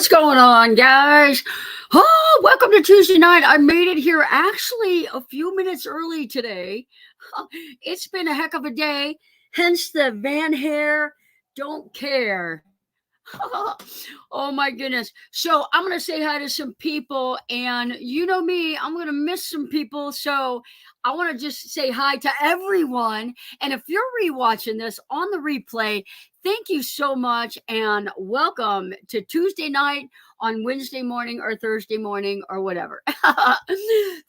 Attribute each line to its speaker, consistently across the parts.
Speaker 1: What's going on, guys? Oh, welcome to Tuesday night. I made it here actually a few minutes early today. It's been a heck of a day, hence the Van hair. Don't care. Oh my goodness. So I'm going to say hi to some people, and you know me, I'm going to miss some people. So I want to just say hi to everyone. And if you're rewatching this on the replay, thank you so much, and welcome to Tuesday night on Wednesday morning or Thursday morning or whatever.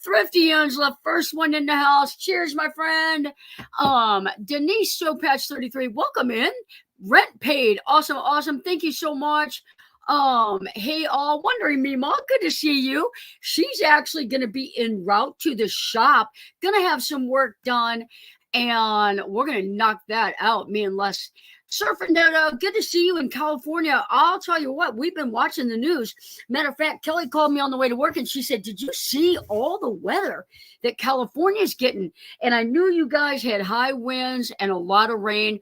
Speaker 1: Thrifty Angela, first one in the house. Cheers, my friend. Denise Sopatch 33, welcome in. Rent paid. Awesome, awesome. Thank you so much. Hey all, Wondering Mima, good to see you. She's actually gonna be en route to the shop, gonna have some work done, and we're gonna knock that out, me and Les. Surfing Dodo, good to see you in California. I'll tell you what, we've been watching the news. Matter of fact, Kelly called me on the way to work and she said, did you see all the weather that California's getting? And I knew you guys had high winds and a lot of rain.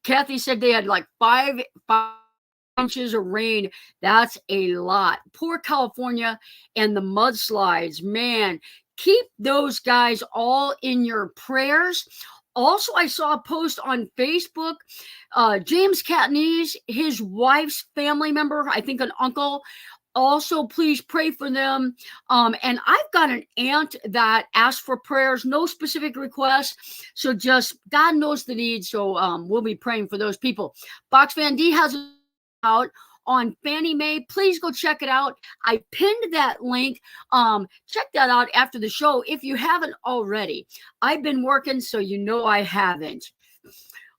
Speaker 1: Kathy said they had like five inches of rain. That's a lot. Poor California and the mudslides, man. Keep those guys all in your prayers. Also, I saw a post on Facebook. James Catnese, his wife's family member, I think an uncle. Also, please pray for them. And I've got an aunt that asked for prayers, no specific requests. So just God knows the need. So we'll be praying for those people. Box Van D has it out on Fannie Mae. Please go check it out. I pinned that link. Check that out after the show if you haven't already. I've been working, so you know I haven't.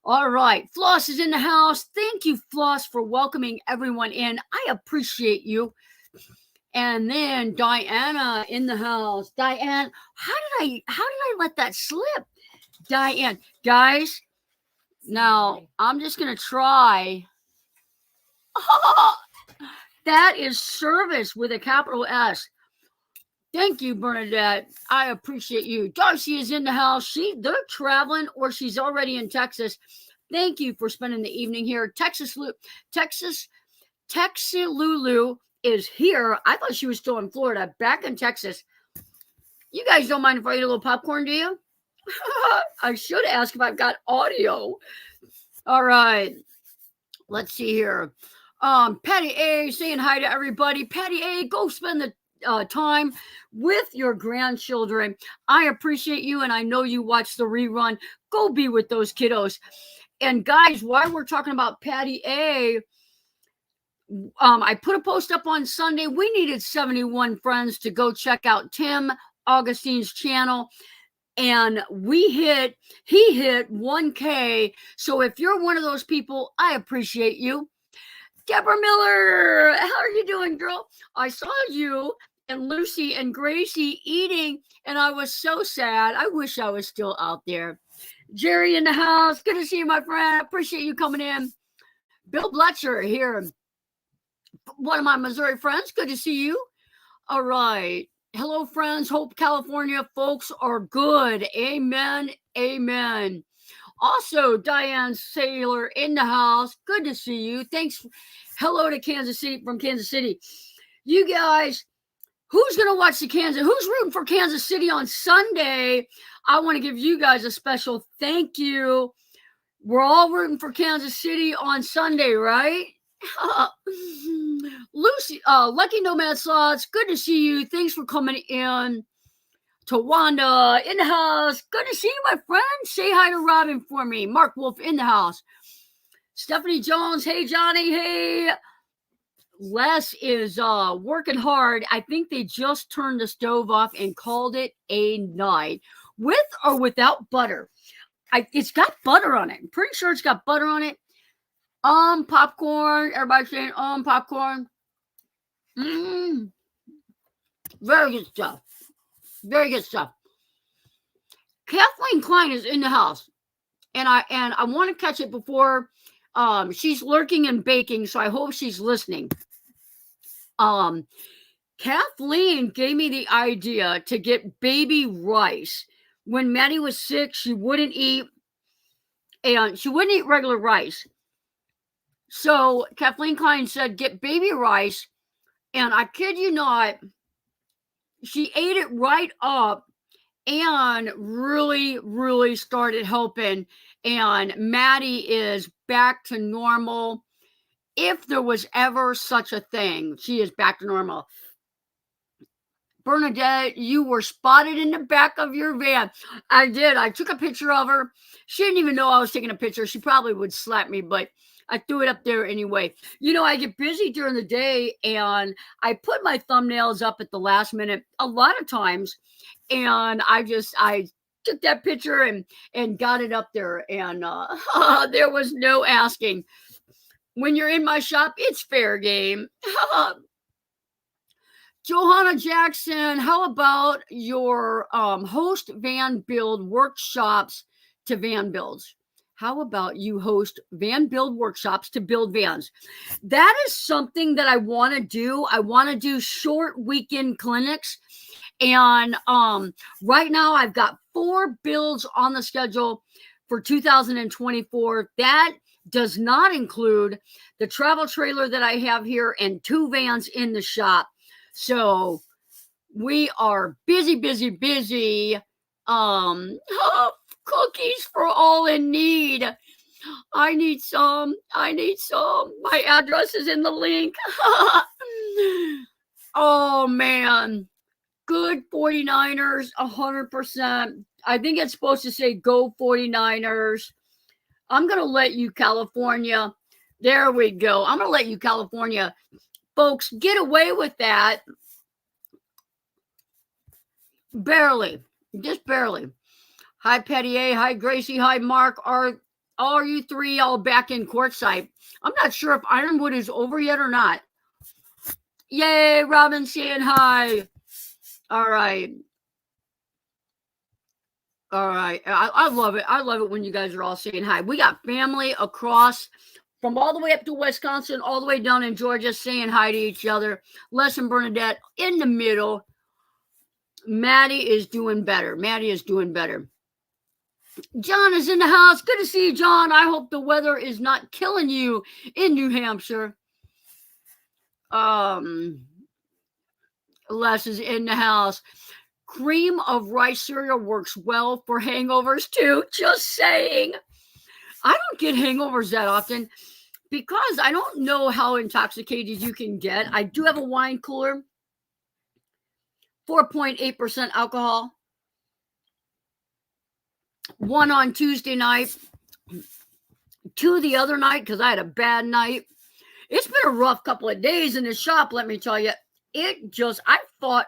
Speaker 1: All right, Floss is in the house. Thank you, Floss, for welcoming everyone in. I appreciate you. And then Diana in the house. Diane, how did I let that slip? Diane, guys, now I'm just gonna try. Oh, that is service with a capital S. Thank you, Bernadette. I appreciate you. Darcy is in the house. They're traveling, or she's already in Texas. Thank you for spending the evening here. Texas Lulu is here. I thought she was still in Florida, back in Texas. You guys don't mind if I eat a little popcorn, do you? I should ask if I've got audio. All right. Let's see here. Patty A saying hi to everybody. Patty A, go spend the time with your grandchildren. I appreciate you, and I know you watch the rerun. Go be with those kiddos. And guys, while we're talking about Patty A, I put a post up on Sunday. We needed 71 friends to go check out Tim Augustine's channel, and he hit 1K. So if you're one of those people, I appreciate you. Deborah Miller, how are you doing, girl? I saw you and Lucy and Gracie eating, and I was so sad. I wish I was still out there. Jerry in the house. Good to see you, my friend. I appreciate you coming in. Bill Bletcher here. One of my Missouri friends. Good to see you. All right. Hello, friends. Hope California folks are good. Amen. Amen. Also, Diane Saylor in the house. Good to see you. Thanks. Hello to Kansas City from Kansas City. You guys, who's going to watch who's rooting for Kansas City on Sunday? I want to give you guys a special thank you. We're all rooting for Kansas City on Sunday, right? Lucy, Lucky Nomad Slots, good to see you. Thanks for coming in. Tawanda in the house. Good to see you, my friend. Say hi to Robin for me. Mark Wolf in the house. Stephanie Jones. Hey, Johnny. Hey. Les is working hard. I think they just turned the stove off and called it a night. With or without butter? It's got butter on it. I'm pretty sure it's got butter on it. Popcorn. Everybody saying popcorn. Very good stuff. Very good stuff. Kathleen Klein is in the house, and I want to catch it before she's lurking and baking, so I hope she's listening. Kathleen gave me the idea to get baby rice. When Maddie was sick, she wouldn't eat regular rice. So Kathleen Klein said, get baby rice And I kid you not, she ate it right up and really, really started helping. And Maddie is back to normal. If there was ever such a thing, she is back to normal. Bernadette, you were spotted in the back of your van. I did. I took a picture of her. She didn't even know I was taking a picture. She probably would slap me, but I threw it up there anyway. You know, I get busy during the day and I put my thumbnails up at the last minute a lot of times. And I took that picture and got it up there. And there was no asking. When you're in my shop, it's fair game. Johanna Jackson, how about your host van build workshops to van builds? How about you host van build workshops to build vans? That is something that I want to do. I want to do short weekend clinics. And right now I've got 4 builds on the schedule for 2024. That does not include the travel trailer that I have here and 2 vans in the shop. So we are busy. Cookies for all in need. I need some. My address is in the link. Oh, man. Good 49ers, 100%. I think it's supposed to say go 49ers. I'm going to let you, California. There we go. I'm going to let you, California. Folks, get away with that. Barely. Just barely. Hi, Pettier. Hi, Gracie. Hi, Mark. Are you 3 all back in courtside? I'm not sure if Ironwood is over yet or not. Yay, Robin saying hi. All right. I love it. I love it when you guys are all saying hi. We got family across from all the way up to Wisconsin, all the way down in Georgia, saying hi to each other. Les and Bernadette in the middle. Maddie is doing better. John is in the house. Good to see you, John. I hope the weather is not killing you in New Hampshire. Les is in the house. Cream of rice cereal works well for hangovers too. Just saying. I don't get hangovers that often because I don't know how intoxicated you can get. I do have a wine cooler, 4.8% alcohol. 1 on Tuesday night, 2 the other night because I had a bad night. It's been a rough couple of days in the shop, let me tell you. I fought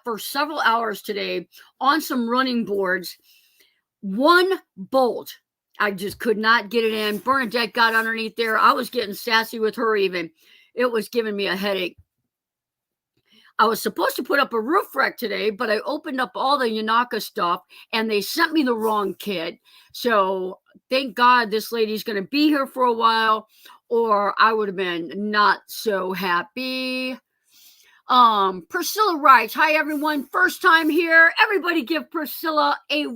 Speaker 1: for several hours today on some running boards. 1 bolt, I just could not get it in. Bernadette got underneath there. I was getting sassy with her even. It was giving me a headache. I was supposed to put up a roof rack today, but I opened up all the Yanaka stuff and they sent me the wrong kit. So thank God this lady's going to be here for a while, or I would have been not so happy. Priscilla writes, hi everyone, first time here. Everybody give Priscilla a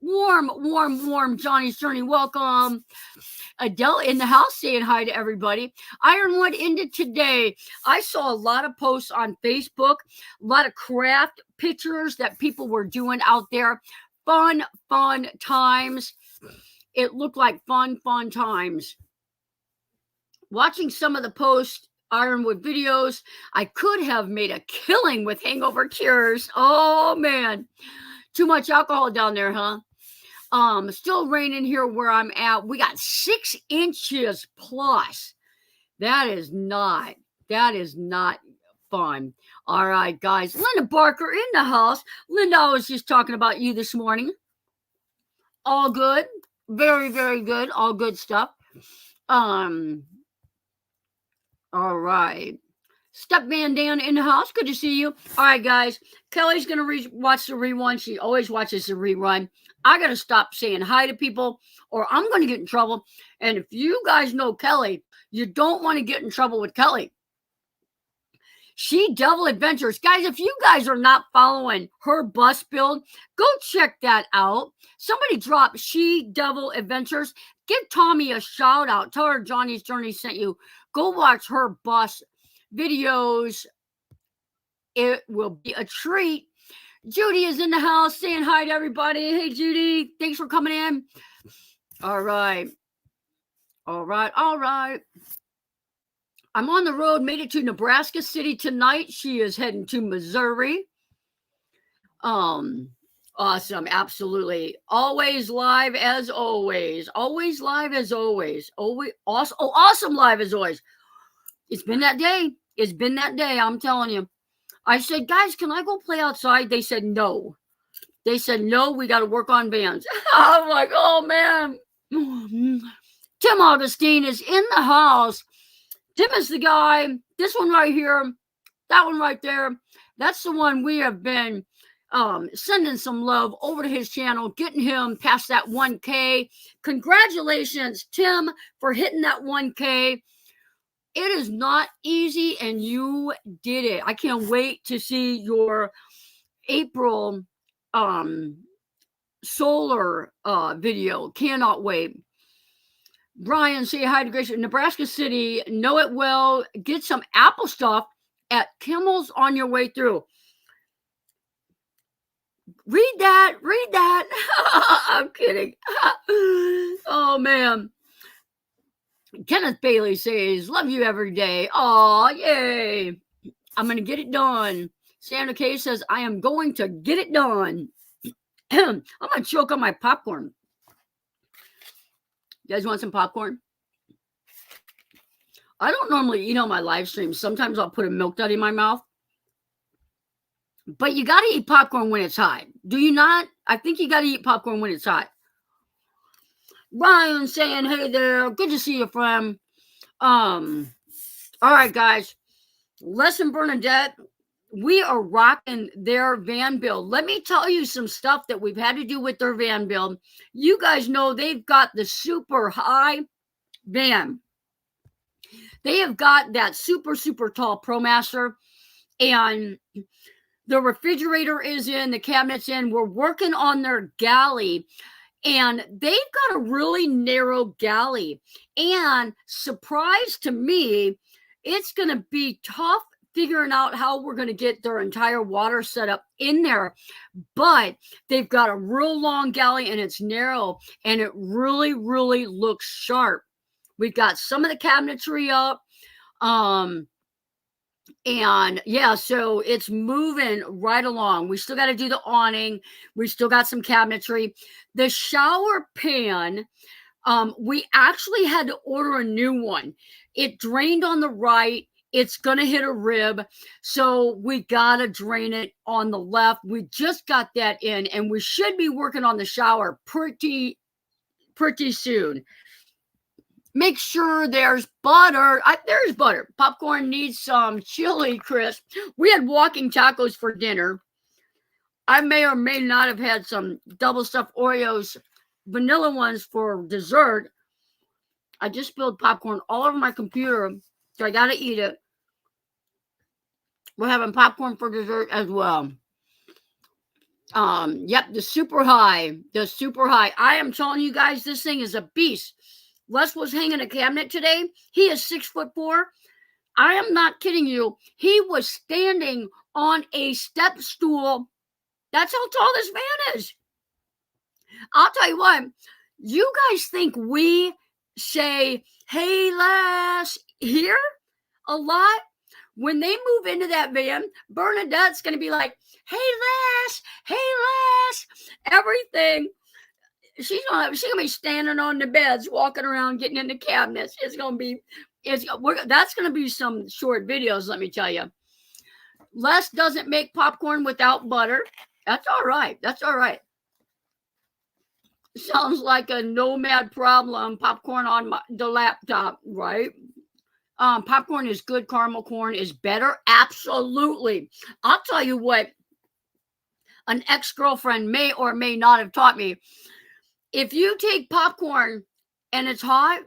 Speaker 1: warm Johnny's Journey welcome. Adele in the house saying hi to everybody. Ironwood ended today. I saw a lot of posts on Facebook, a lot of craft pictures that people were doing out there. Fun times. It looked like fun times. Watching some of the post Ironwood videos, I could have made a killing with hangover cures. Oh man, too much alcohol down there, huh? Still raining here where I'm at. We got 6 inches plus. That is not fun. All right, guys. Linda Barker in the house. Linda, I was just talking about you this morning. All good. Very, very good. All good stuff. All right. Step Van Dan in the house. Good to see you. All right, guys. Kelly's going to watch the rerun. She always watches the rerun. I got to stop saying hi to people or I'm going to get in trouble. And if you guys know Kelly, you don't want to get in trouble with Kelly. She Devil Adventures. Guys, if you guys are not following her bus build, go check that out. Somebody drop She Devil Adventures. Give Tommy a shout out. Tell her Johnny's Journey sent you. Go watch her bus videos. It will be a treat. Judy is in the house saying hi to everybody. Hey, Judy, thanks for coming in. All right. All right. All right. I'm on the road, made it to Nebraska City tonight. She is heading to Missouri. Awesome. Absolutely. Always live as always. Always live as always. Always awesome. Oh, awesome live as always. It's been that day. It's been that day. I'm telling you. I said, guys, can I go play outside? They said, no. They said, no, we got to work on vans. I'm like, oh, man. Tim Augustine is in the house. Tim is the guy. This one right here. That one right there. That's the one we have been sending some love over to his channel, getting him past that 1K. Congratulations, Tim, for hitting that 1K. It is not easy, and you did it. I can't wait to see your April solar video. Cannot wait. Brian, say hi to Grace. Nebraska City, know it well. Get some Apple stuff at Kimmel's on your way through. Read that. Read that. I'm kidding. Oh, man. Kenneth Bailey says, love you every day. Oh, yay. I'm going to get it done. Sandra Kay says, I am going to get it done. I'm going to choke on my popcorn. You guys want some popcorn? I don't normally eat on my live streams. Sometimes I'll put a milk dud in my mouth. But you got to eat popcorn when it's hot. Do you not? I think you got to eat popcorn when it's hot. Ryan saying, hey there. Good to see you, friend. All right, guys. Les and Bernadette, we are rocking their van build. Let me tell you some stuff that we've had to do with their van build. You guys know they've got the super high van. They have got that super, super tall ProMaster, and the refrigerator is in, the cabinet's in. We're working on their galley, and they've got a really narrow galley. And surprise to me, it's going to be tough figuring out how we're going to get their entire water setup in there. But they've got a real long galley, and it's narrow, and it really, really looks sharp. We've got some of the cabinetry up. And yeah, so it's moving right along. We still got to do the awning. We still got some cabinetry. The shower pan, we actually had to order a new one. It drained on the right. It's going to hit a rib. So we got to drain it on the left. We just got that in, and we should be working on the shower pretty soon. Make sure there's butter. There's butter. Popcorn needs some chili crisp. We had walking tacos for dinner. I may or may not have had some double stuffed Oreos, vanilla ones for dessert. I just spilled popcorn all over my computer, so I got to eat it. We're having popcorn for dessert as well. Yep, the super high. I am telling you guys, this thing is a beast. Les was hanging a cabinet today. He is 6'4". I am not kidding you. He was standing on a step stool. That's how tall this van is. I'll tell you what. You guys think we say, hey, Les, here a lot? When they move into that van, Bernadette's going to be like, hey, Les, everything. She's gonna be standing on the beds, walking around, getting in the cabinets. That's gonna be some short videos, let me tell you. Les doesn't make popcorn without butter. That's all right. Sounds like a nomad problem. Popcorn on the laptop, right? Popcorn is good. Caramel corn is better. Absolutely. I'll tell you what. An ex-girlfriend may or may not have taught me. If you take popcorn and it's hot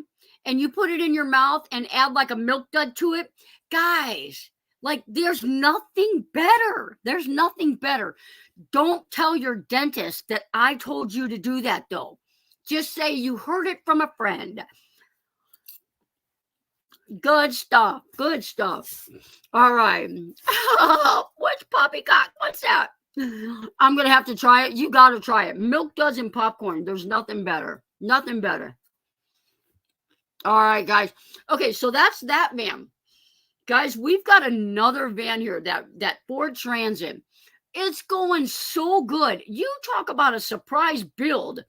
Speaker 1: and you put it in your mouth and add like a milk dud to it, guys, like there's nothing better. Don't tell your dentist that I told you to do that though. Just say you heard it from a friend. Good stuff. Good stuff. All right. What's poppycock? What's that? I'm going to have to try it. You got to try it. Milk doesn't popcorn. There's nothing better. Nothing better. All right, guys. Okay, so that's that van. Guys, we've got another van here, that Ford Transit. It's going so good. You talk about a surprise build.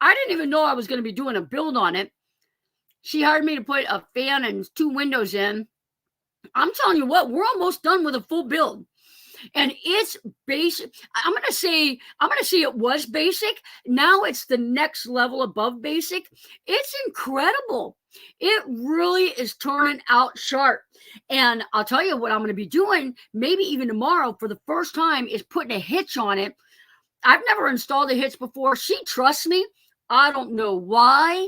Speaker 1: I didn't even know I was going to be doing a build on it. She hired me to put a fan and 2 windows in. I'm telling you what, we're almost done with a full build. And it's basic. I'm gonna say it was basic. Now it's the next level above basic. It's incredible. It really is turning out sharp. And I'll tell you what I'm gonna be doing, maybe even tomorrow for the first time, is putting a hitch on it. I've never installed a hitch before. She trusts me. I don't know why,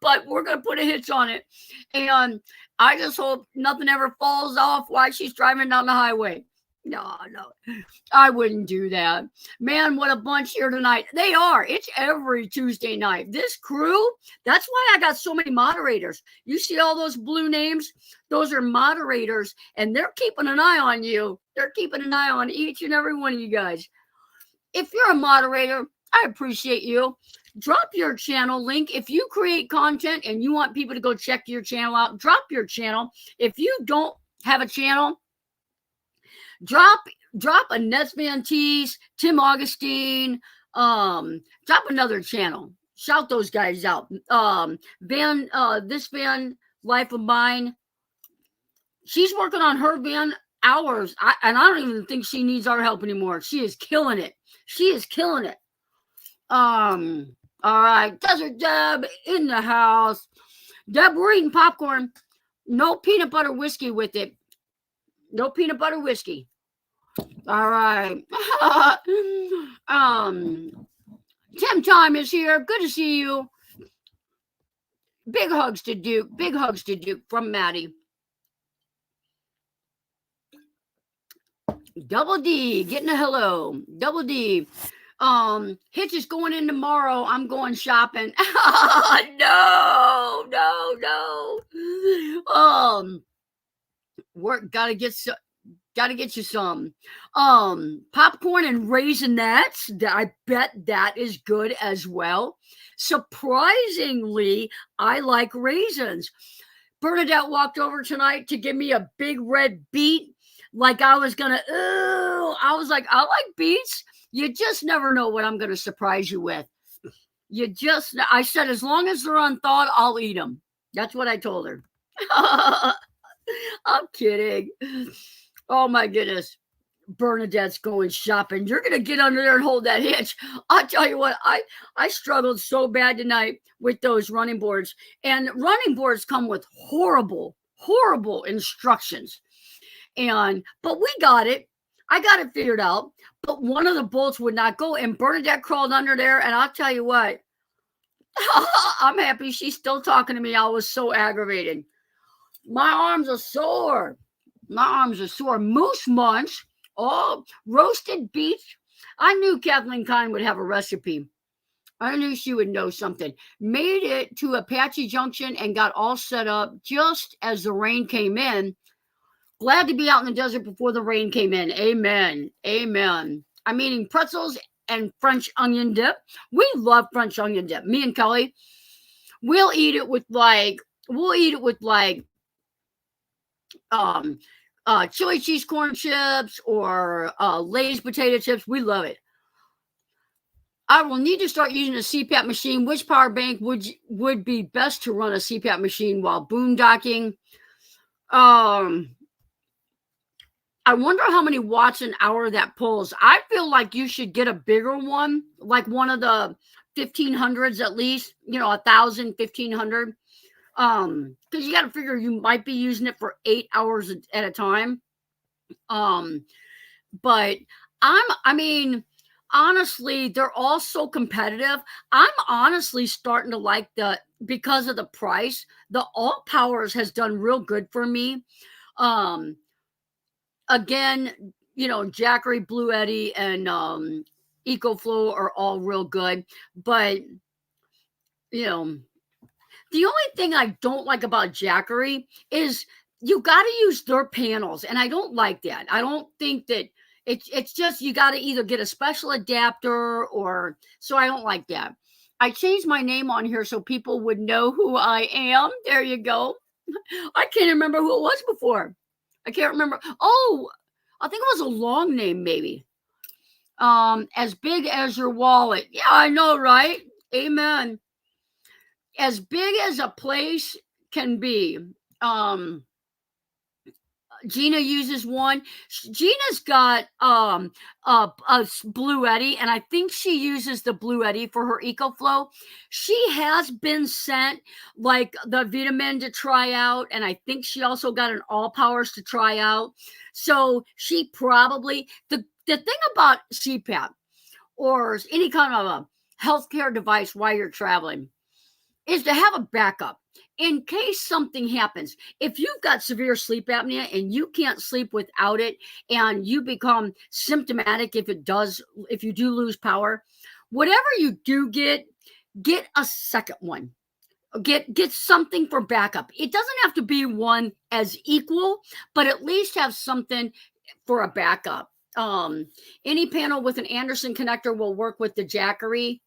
Speaker 1: but we're gonna put a hitch on it. And I just hope nothing ever falls off while she's driving down the highway. No, I wouldn't do that. Man, what a bunch here tonight. They are. It's every Tuesday night. This crew, that's why I got so many moderators. You see all those blue names? Those are moderators, and they're keeping an eye on you. They're keeping an eye on each and every one of you guys. If you're a moderator, I appreciate you. Drop your channel link. If you create content and you want people to go check your channel out, drop your channel. If you don't have a channel, drop a Nesman Tees, Tim Augustine, drop another channel. Shout those guys out. This van, Life of Mine, she's working on her van hours. And I don't even think she needs our help anymore. She is killing it. All right, Desert Deb in the house. Deb, we're eating popcorn. No peanut butter whiskey with it. No peanut butter whiskey. All right. Tim Time is here. Good to see you. Big hugs to Duke. Big hugs to Duke from Maddie. Double D getting a hello. Double D. Hitch is going in tomorrow. I'm going shopping. No. Work gotta get you some popcorn and Raisinets. I bet that is good as well. Surprisingly, I like raisins. Bernadette walked over tonight to give me a big red beet. Like I was gonna, I was like, I like beets. You just never know what I'm gonna surprise you with. I said, as long as they're unthawed, I'll eat them. That's what I told her. I'm kidding. Oh my goodness. Bernadette's going shopping. You're going to get under there and hold that hitch. I'll tell you what, I struggled so bad tonight with those running boards. And running boards come with horrible instructions. But we got it. I got it figured out. But one of the bolts would not go. And Bernadette crawled under there. And I'll tell you what, I'm happy she's still talking to me. I was so aggravated. My arms are sore. Moose munch. Oh, roasted beets. I knew Kathleen Kine would have a recipe. I knew she would know something. Made it to Apache Junction and got all set up just as the rain came in. Glad to be out in the desert before the rain came in. Amen. I'm eating pretzels and French onion dip. We love French onion dip. Me and Kelly, we'll eat it with chili cheese corn chips or Lay's potato chips. We love it. I will need to start using a CPAP machine. Which power bank would be best to run a CPAP machine while boondocking? I wonder how many watts an hour that pulls. I feel like you should get a bigger one, like one of the 1500s at least, 1,000, 1500. Because you got to figure you might be using it for 8 hours at a time. But honestly, they're all so competitive. I'm honestly starting to like because of the price, the All Powers has done real good for me. Again, Jackery, Blue Eddy, and EcoFlow are all real good. But, The only thing I don't like about Jackery is you got to use their panels, and I don't like that. I don't think that it's just you got to either get a special adapter or so I don't like that. I changed my name on here so people would know who I am. There you go. I can't remember who it was before. I can't remember. Oh, I think it was a long name, maybe. As big as your wallet. Yeah, I know, right? Amen. As big as a place can be. Um, Gina uses one. Gina's got a Blue Eddy, and I think she uses the Blue Eddy for her EcoFlow. She has been sent like the vitamin to try out, and I think she also got an All Powers to try out. So she probably the thing about CPAP or any kind of a healthcare device while you're traveling is to have a backup in case something happens. If you've got severe sleep apnea and you can't sleep without it and you become symptomatic if you do lose power, whatever you do get a second one. Get something for backup. It doesn't have to be one as equal, but at least have something for a backup. Any panel with an Anderson connector will work with the Jackery.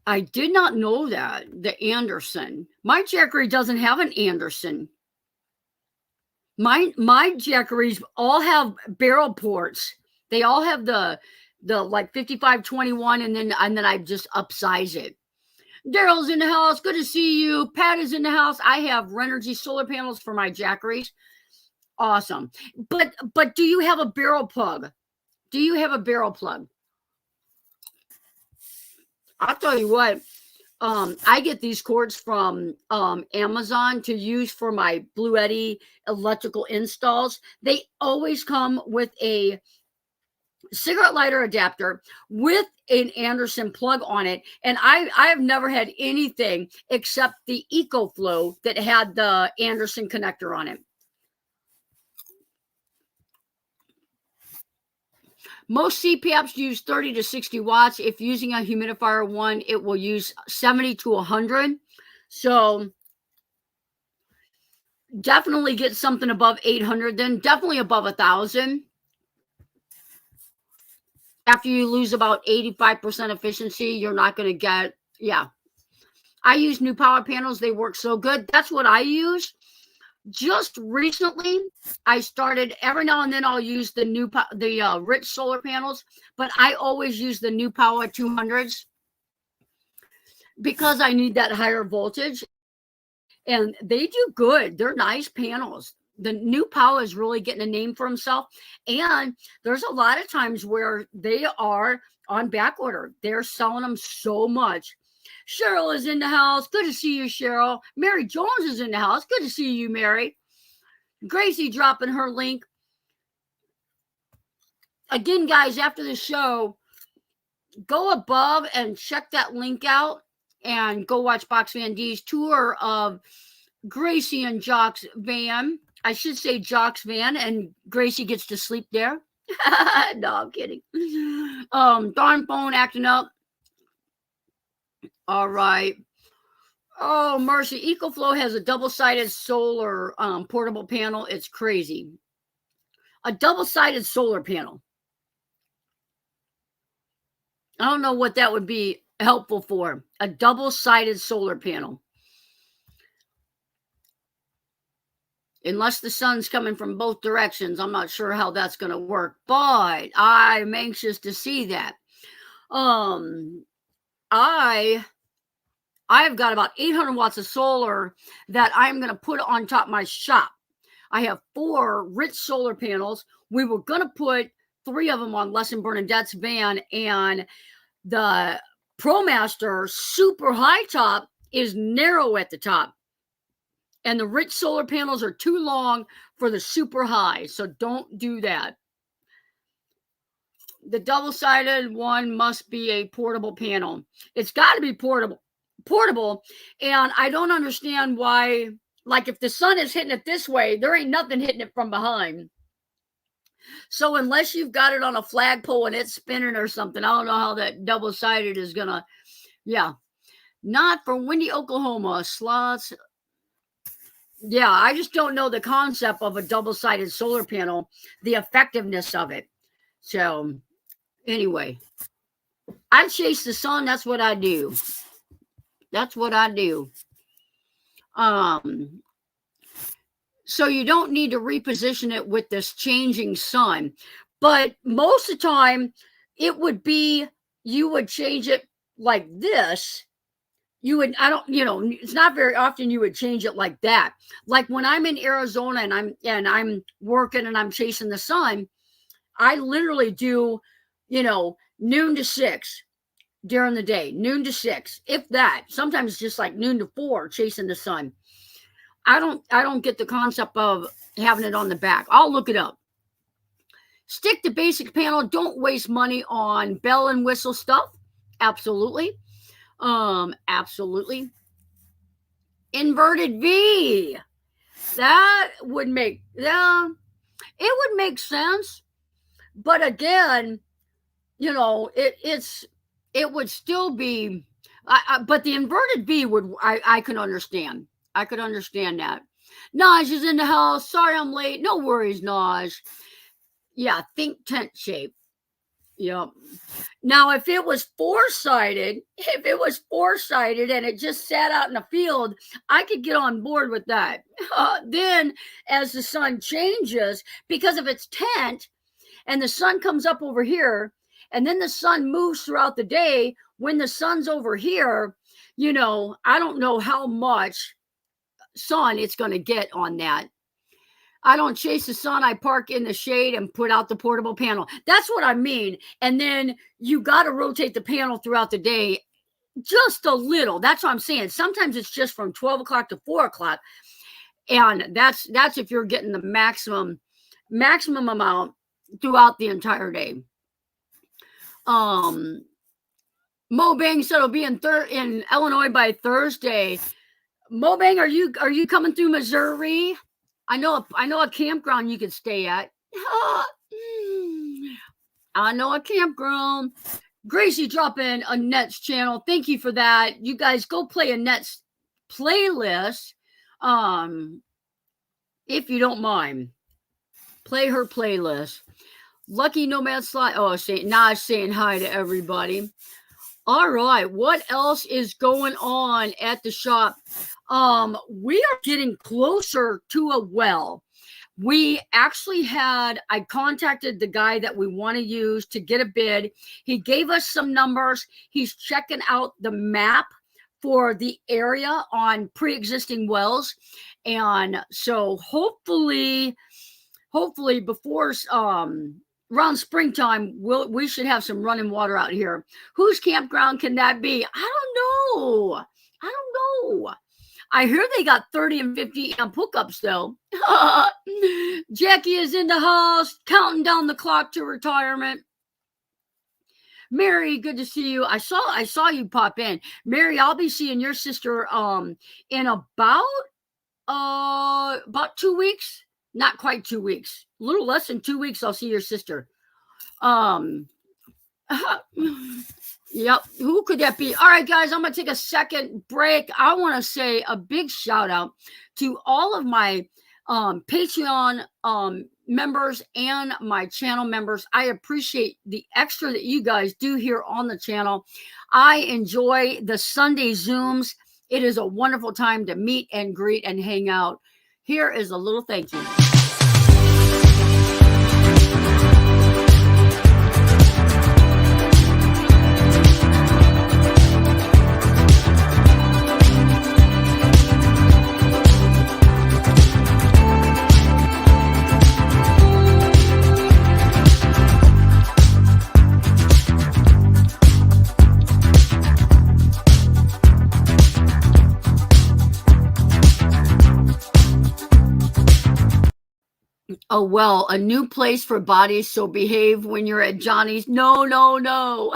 Speaker 1: I did not know that, the Anderson. My Jackery doesn't have an Anderson. My Jackeries all have barrel ports. They all have the like 5521, and then I just upsize it. Daryl's in the house. Good to see you. Pat is in the house. I have Renergy solar panels for my Jackeries. Awesome. But do you have a barrel plug? Do you have a barrel plug? I'll tell you what, I get these cords from Amazon to use for my Blue Eddy electrical installs. They always come with a cigarette lighter adapter with an Anderson plug on it. And I have never had anything except the EcoFlow that had the Anderson connector on it. Most CPAPs use 30 to 60 watts. If using a humidifier one, it will use 70 to 100. So definitely get something above 800, then definitely above 1,000. After you lose about 85% efficiency, you're not going to get, yeah. I use new power panels. They work so good. That's what I use. Just recently, I started every now and then I'll use the Rich solar panels, but I always use the New Power 200s because I need that higher voltage, and they do good. They're nice panels. The New Power is really getting a name for himself, and there's a lot of times where they are on back order. They're selling them so much. Cheryl is in the house. Good to see you, Cheryl. Mary Jones is in the house. Good to see you, Mary. Gracie dropping her link. Again, guys, after the show, go above and check that link out and go watch Box Van D's tour of Gracie and Jock's van. I should say Jock's van, and Gracie gets to sleep there. No, I'm kidding. Darn phone acting up. All right. Oh, mercy. EcoFlow has a double-sided solar portable panel. It's crazy. A double-sided solar panel. I don't know what that would be helpful for. A double-sided solar panel. Unless the sun's coming from both directions, I'm not sure how that's going to work. But I'm anxious to see that. I've got about 800 watts of solar that I'm going to put on top of my shop. I have 4 Rich solar panels. We were going to put 3 of them on Les and Bernadette's van, and the ProMaster super high top is narrow at the top. And the Rich solar panels are too long for the super high, so don't do that. The double-sided one must be a portable panel. It's got to be portable, and I don't understand why, like if the sun is hitting it this way, there ain't nothing hitting it from behind. So unless you've got it on a flagpole and it's spinning or something, I don't know how that double-sided is gonna, yeah. Not for windy Oklahoma. Slots. Yeah, I just don't know the concept of a double-sided solar panel, the effectiveness of it. So, anyway, I chase the sun. That's what I do. That's what I do. So you don't need to reposition it with this changing sun. But most of the time, it would be, you would change it like this. You would, it's not very often you would change it like that. Like when I'm in Arizona and I'm working and I'm chasing the sun, I literally do, noon to 6 during the day, noon to 6, if that. Sometimes it's just like noon to 4 chasing the sun. I don't get the concept of having it on the back. I'll look it up. Stick to basic panel. Don't waste money on bell and whistle stuff. Absolutely. Absolutely. Inverted V. That would make, it would make sense. But again, it would still be, but the inverted V would, I could understand. I could understand that. Naj is in the house. Sorry I'm late. No worries, Naj. Yeah, think tent shape. Yep. Now, if it was four-sided and it just sat out in the field, I could get on board with that. Then, as the sun changes, because if it's tent and the sun comes up over here, and then the sun moves throughout the day, when the sun's over here, I don't know how much sun it's going to get on that. I don't chase the sun. I park in the shade and put out the portable panel. That's what I mean. And then you got to rotate the panel throughout the day just a little. That's what I'm saying. Sometimes it's just from 12 o'clock to 4 o'clock. And that's if you're getting the maximum amount throughout the entire day. Mo Bang said it'll be in Illinois by Thursday. Mo Bang, are you coming through Missouri? I know a campground you could stay at. I know a campground. Gracie drop in Annette's channel. Thank you for that. You guys go play Annette's playlist. If you don't mind. Play her playlist. Lucky Nomad Slide. Oh, Naj saying hi to everybody. All right. What else is going on at the shop? We are getting closer to a well. We actually I contacted the guy that we want to use to get a bid. He gave us some numbers. He's checking out the map for the area on pre-existing wells. And so hopefully before, around springtime, we should have some running water out here. Whose campground can that be? I don't know. I hear they got 30 and 50 amp hookups though. Jackie is in the house, counting down the clock to retirement. Mary, good to see you. I saw you pop in. Mary, I'll be seeing your sister in about 2 weeks. Not quite 2 weeks. A little less than 2 weeks, I'll see your sister. Yep. Who could that be? All right, guys, I'm going to take a second break. I want to say a big shout out to all of my Patreon members and my channel members. I appreciate the extra that you guys do here on the channel. I enjoy the Sunday Zooms. It is a wonderful time to meet and greet and hang out. Here is a little thank you. Oh, well, a new place for bodies, so behave when you're at Johnny's. No, no, no.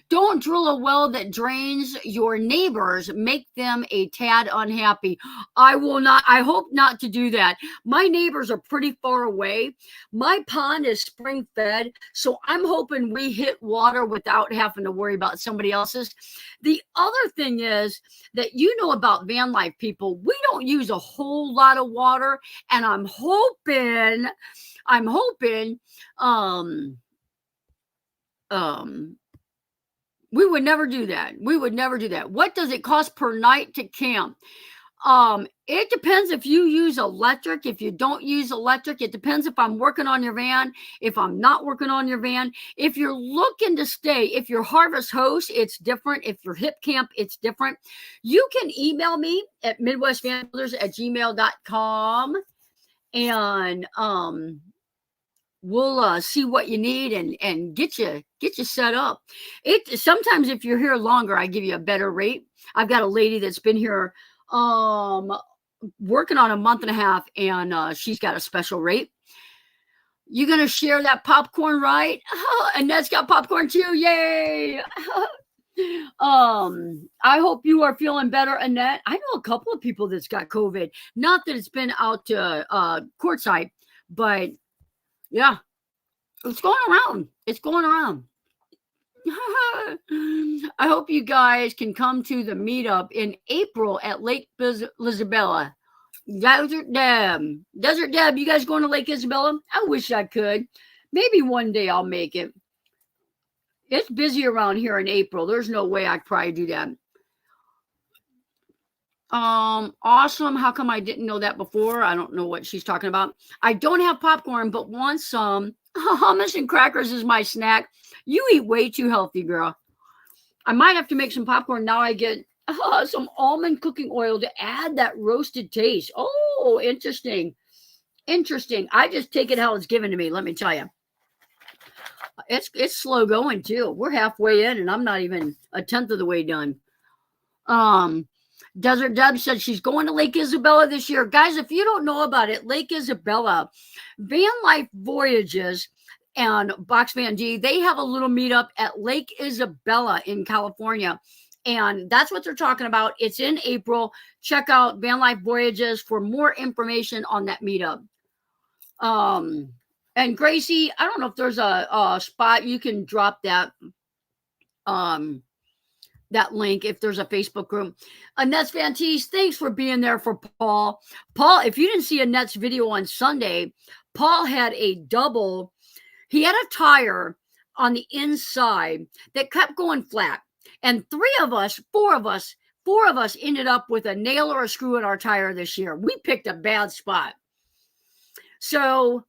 Speaker 1: Don't drill a well that drains your neighbors. Make them a tad unhappy. I will not, I hope not to do that. My neighbors are pretty far away. My pond is spring fed, so I'm hoping we hit water without having to worry about somebody else's. The other thing is that you know about van life people, we don't use a whole lot of water, and I'm hoping we would never do that. We would never do that. What does it cost per night to camp? It depends if you use electric. If you don't use electric, it depends if I'm working on your van, if I'm not working on your van. If you're looking to stay, if you're harvest host, it's different. If you're hip camp, it's different. You can email me at midwestvanbuilders@gmail.com, and we'll see what you need and get you set up. It sometimes, if you're here longer, I give you a better rate. I've got a lady that's been here working on a month and a half, and she's got a special rate. You gonna share that popcorn, right? Annette's got popcorn too. Yay! I hope you are feeling better, Annette. I know a couple of people that's got COVID. Not that it's been out to courtside, but yeah, it's going around. It's going around. I hope you guys can come to the meetup in April at Lake Isabella. Desert Deb, you guys going to Lake Isabella? I wish I could. Maybe one day I'll make it. It's busy around here in April. There's no way I could probably do that. Awesome. How come I didn't know that before? I don't know what she's talking about. I don't have popcorn, but want some. Hummus and crackers is my snack. You eat way too healthy, girl. I might have to make some popcorn. Now I get some almond cooking oil to add that roasted taste. Oh, interesting. Interesting. I just take it how it's given to me, let me tell you. It's slow going too. We're halfway in and I'm not even a tenth of the way done. Desert Deb said she's going to Lake Isabella this year. Guys, if you don't know about it, Lake Isabella, Van Life Voyages and Box Van D, they have a little meetup at Lake Isabella in California. And that's what they're talking about. It's in April. Check out Van Life Voyages for more information on that meetup. And Gracie, I don't know if there's a spot you can drop that that link if there's a Facebook group. Annette's Fantees, thanks for being there for Paul. Paul, if you didn't see Annette's video on Sunday, Paul had a double. He had a tire on the inside that kept going flat. And four of us ended up with a nail or a screw in our tire this year. We picked a bad spot. So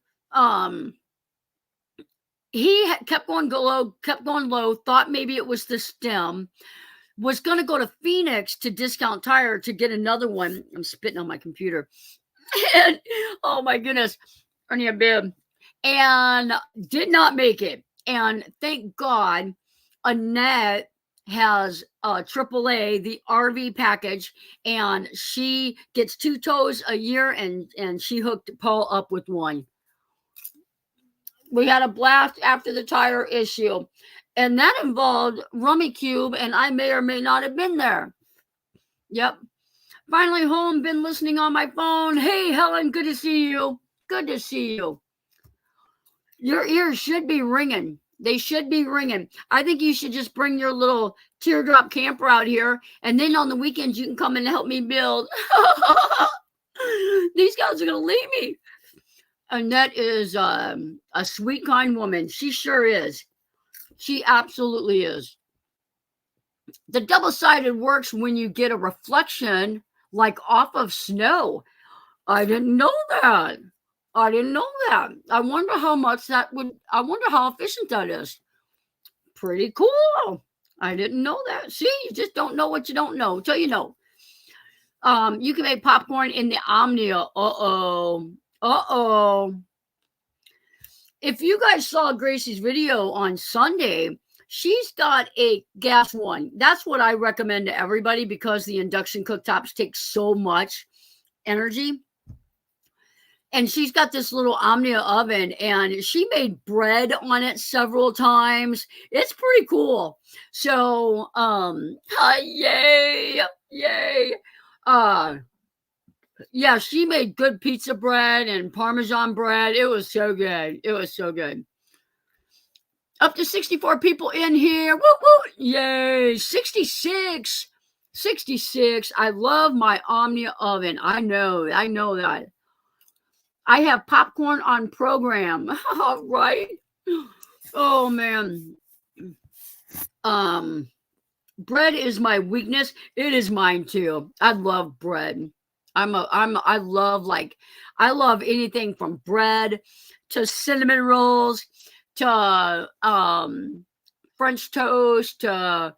Speaker 1: he kept going low, thought maybe it was the stem, was going to go to Phoenix to Discount Tire to get another one. I'm spitting on my computer. And, oh my goodness, Ernie a bib. And did not make it. And thank God, Annette has AAA, the RV package, and she gets 2 tows a year, and she hooked Paul up with one. We had a blast after the tire issue, and that involved Rummy Cube, and I may or may not have been there. Yep. Finally home, been listening on my phone. Hey, Helen, good to see you. Good to see you. Your ears should be ringing. They should be ringing. I think you should just bring your little teardrop camper out here, and then on the weekends you can come and help me build. These guys are going to leave me. Annette is a sweet, kind woman. She sure is. She absolutely is. The double-sided works when you get a reflection like off of snow. I didn't know that. I wonder how much that would, I wonder how efficient that is. Pretty cool. I didn't know that. See, you just don't know what you don't know until you know. You can make popcorn in the Omnia. If you guys saw Gracie's video on Sunday, she's got a gas one. That's what I recommend to everybody because the induction cooktops take so much energy. and she's got this little Omnia oven, and she made bread on it several times. It's pretty cool. So, yay, yay. Yeah, she made good pizza bread and Parmesan bread. It was so good. It was so good. Up to 64 people in here. Woo, woo. Yay. 66. 66. I love my Omnia oven. I know that. I have popcorn on program. Right? Oh man. Bread is my weakness. It is mine too. I love bread. I love anything from bread to cinnamon rolls to French toast to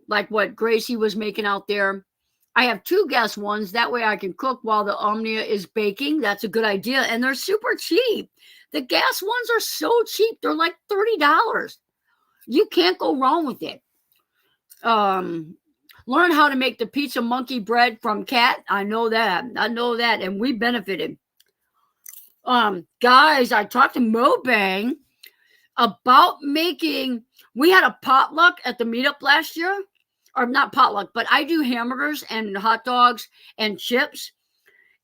Speaker 1: like what Gracie was making out there. I have 2 gas ones. That way I can cook while the Omnia is baking. That's a good idea. And they're super cheap. The gas ones are so cheap. They're like $30. You can't go wrong with it. Learn how to make the pizza monkey bread from Kat. I know that. And we benefited. Guys, I talked to Mobang about making, we had a potluck at the meetup last year, or not potluck, but I do hamburgers and hot dogs and chips.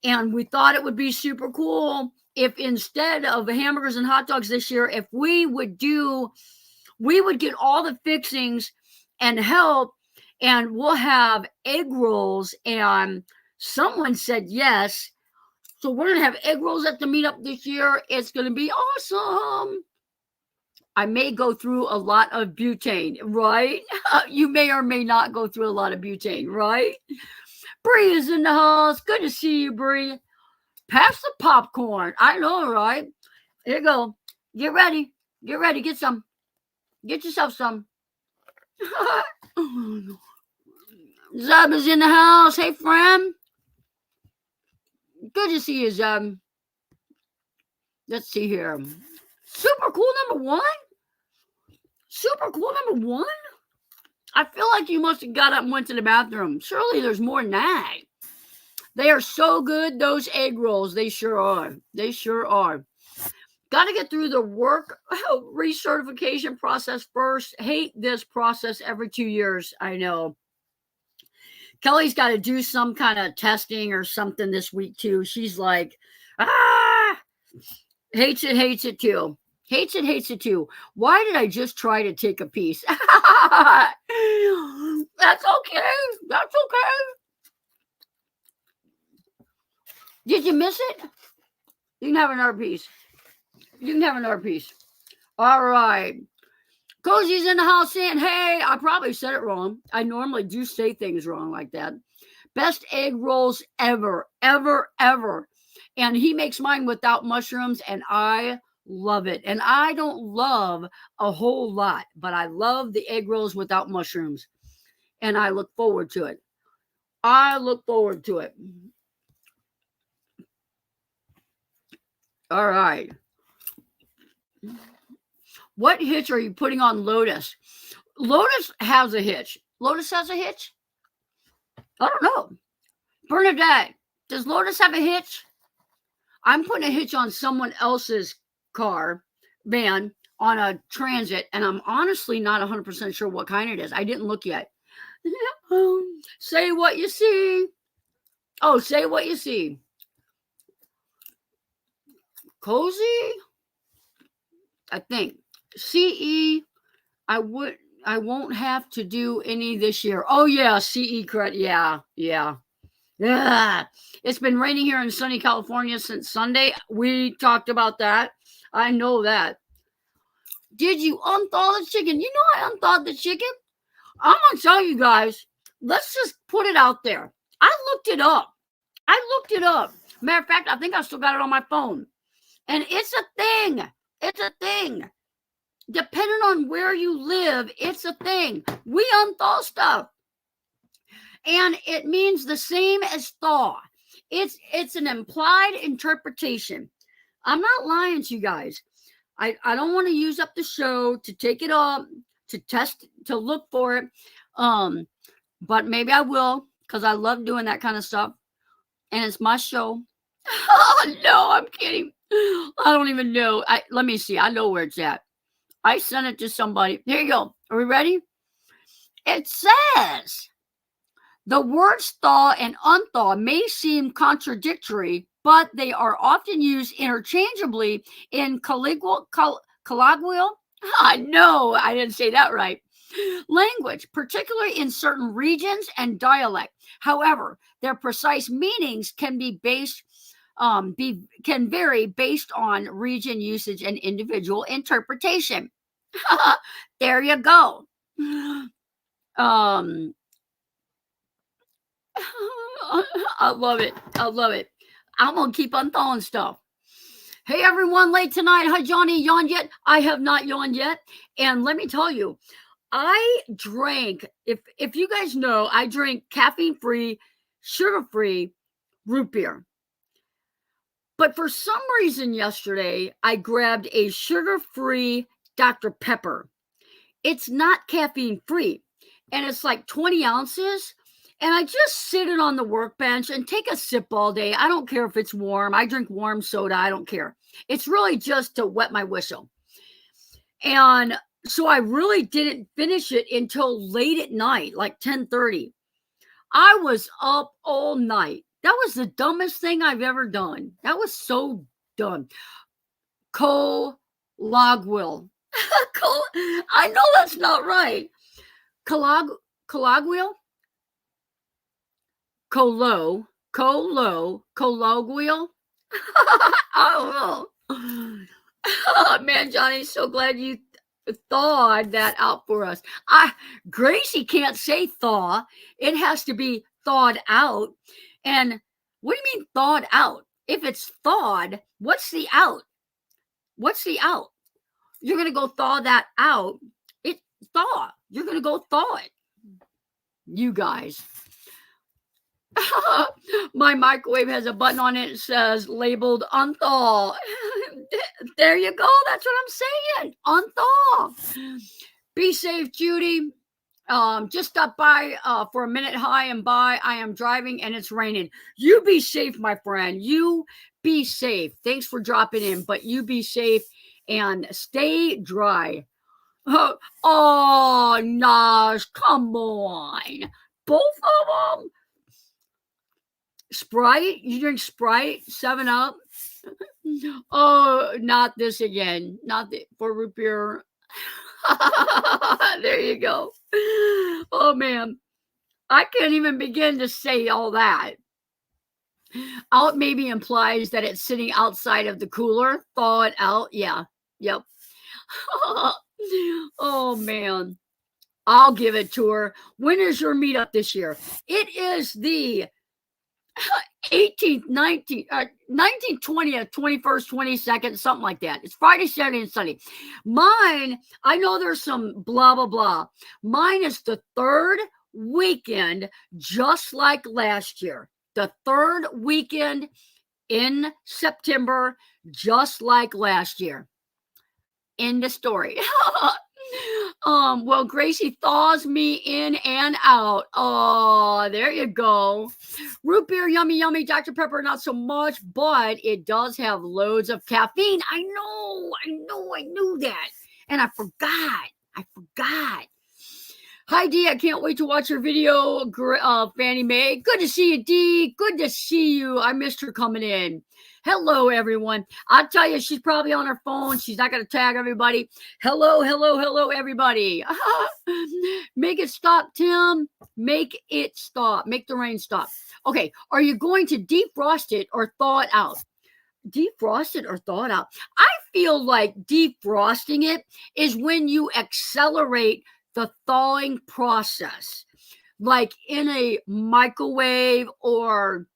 Speaker 1: And we thought it would be super cool if instead of hamburgers and hot dogs this year, if we would get all the fixings and help, and we'll have egg rolls. And someone said yes. So we're going to have egg rolls at the meetup this year. It's going to be awesome. I may go through a lot of butane, right? You may or may not go through a lot of butane, right? Bree is in the house. Good to see you, Bree. Pass the popcorn. I know, right? Here you go. Get ready. Get ready. Get some. Get yourself some. Zeb is in the house. Hey, friend. Good to see you, Zeb. Let's see here. Super cool number 1. Super cool number 1. I feel like you must have got up and went to the bathroom. Surely there's more than that. They are so good, those egg rolls. They sure are. They sure are. Got to get through the work recertification process first. Hate this process every 2 years. I know. Kelly's got to do some kind of testing or something this week too. She's like, hates it too. Hates it too. Why did I just try to take a piece? That's okay. That's okay. Did you miss it? You can have another piece. You can have another piece. All right. Cozy's in the house saying, hey, I probably said it wrong. I normally do say things wrong like that. Best egg rolls ever, ever, ever. And he makes mine without mushrooms, and I love it. And I don't love a whole lot, but I love the egg rolls without mushrooms. And I look forward to it. I look forward to it. All right. What hitch are you putting on Lotus? Lotus has a hitch. Lotus has a hitch? I don't know. Bernadette, does Lotus have a hitch? I'm putting a hitch on someone else's van, on a Transit, and I'm honestly not 100% sure what kind it is. I didn't look yet. Say what you see. Oh, say what you see. Cozy? I think. CE, I won't have to do any this year. Oh yeah, CE credit. Yeah. It's been raining here in sunny California since Sunday. We talked about that. I know that. Did you unthaw the chicken? You know I unthawed the chicken. I'm gonna tell you guys. Let's just put it out there. I looked it up. Matter of fact, I think I still got it on my phone. And it's a thing. It's a thing. Depending on where you live, it's a thing. We unthaw stuff. And it means the same as thaw. It's an implied interpretation. I'm not lying to you guys. I don't want to use up the show to take it up, to test, to look for it. But maybe I will, because I love doing that kind of stuff. And it's my show. Oh, no, I'm kidding. I don't even know. Let me see. I know where it's at. I sent it to somebody. Here you go. Are we ready? It says the words thaw and unthaw may seem contradictory, but they are often used interchangeably in colloquial. No, I didn't say that right. Language, particularly in certain regions and dialect. However, their precise meanings can can vary based on region usage and individual interpretation. There you go. Um, I love it. I love it. I'm gonna keep on thawing stuff. Hey everyone, late tonight. Hi Jonnie, yawned yet? I have not yawned yet. And let me tell you, I drank, if you guys know, I drink caffeine-free, sugar-free root beer. But for some reason yesterday, I grabbed a sugar-free Dr. Pepper. It's not caffeine-free, and it's like 20 ounces. And I just sit it on the workbench and take a sip all day. I don't care if it's warm. I drink warm soda. I don't care. It's really just to wet my whistle. And so I really didn't finish it until late at night, like 10:30. I was up all night. That was the dumbest thing I've ever done. That was so dumb. Colloquial. I know that's not right. Colloquial? Colloquial? I don't know. Oh, man, Jonnie, so glad you thawed that out for us. Gracie can't say thaw. It has to be thawed out. And what do you mean thawed out? If it's thawed, what's the out? What's the out? You're going to go thaw that out. It thaw. You're going to go thaw it. You guys. My microwave has a button on it that says labeled unthaw. There you go. That's what I'm saying. Unthaw. Be safe, Judy. Just stop by for a minute. Hi and bye. I am driving and it's raining. You be safe, my friend. You be safe. Thanks for dropping in, but you be safe and stay dry. Oh, Nash, come on. Both of them? Sprite? You drink Sprite? 7-Up? Oh, not this again. Not for root beer. There you go. Oh, man. I can't even begin to say all that. Out maybe implies that it's sitting outside of the cooler. Thaw it out. Yeah. Yep. Oh, man. I'll give it to her. When is your meetup this year? It is the 18th, 19th, 19th, 20th, 21st, 22nd, something like that. It's Friday, Saturday, and Sunday. Mine, I know there's some blah, blah, blah. Mine is the third weekend, just like last year. The third weekend in September, just like last year. End of story. Well, Gracie thaws me in and out. Oh, there you go. Root beer, yummy, yummy. Dr. Pepper, not so much, but it does have loads of caffeine. I knew that. And I forgot. Hi, D. I can't wait to watch your video, Fannie Mae. Good to see you, D. Good to see you. I missed her coming in. Hello, everyone. I'll tell you, she's probably on her phone. She's not going to tag everybody. Hello, everybody. Make it stop, Tim. Make it stop. Make the rain stop. Okay, are you going to defrost it or thaw it out? Defrost it or thaw it out? I feel like defrosting it is when you accelerate the thawing process, like in a microwave or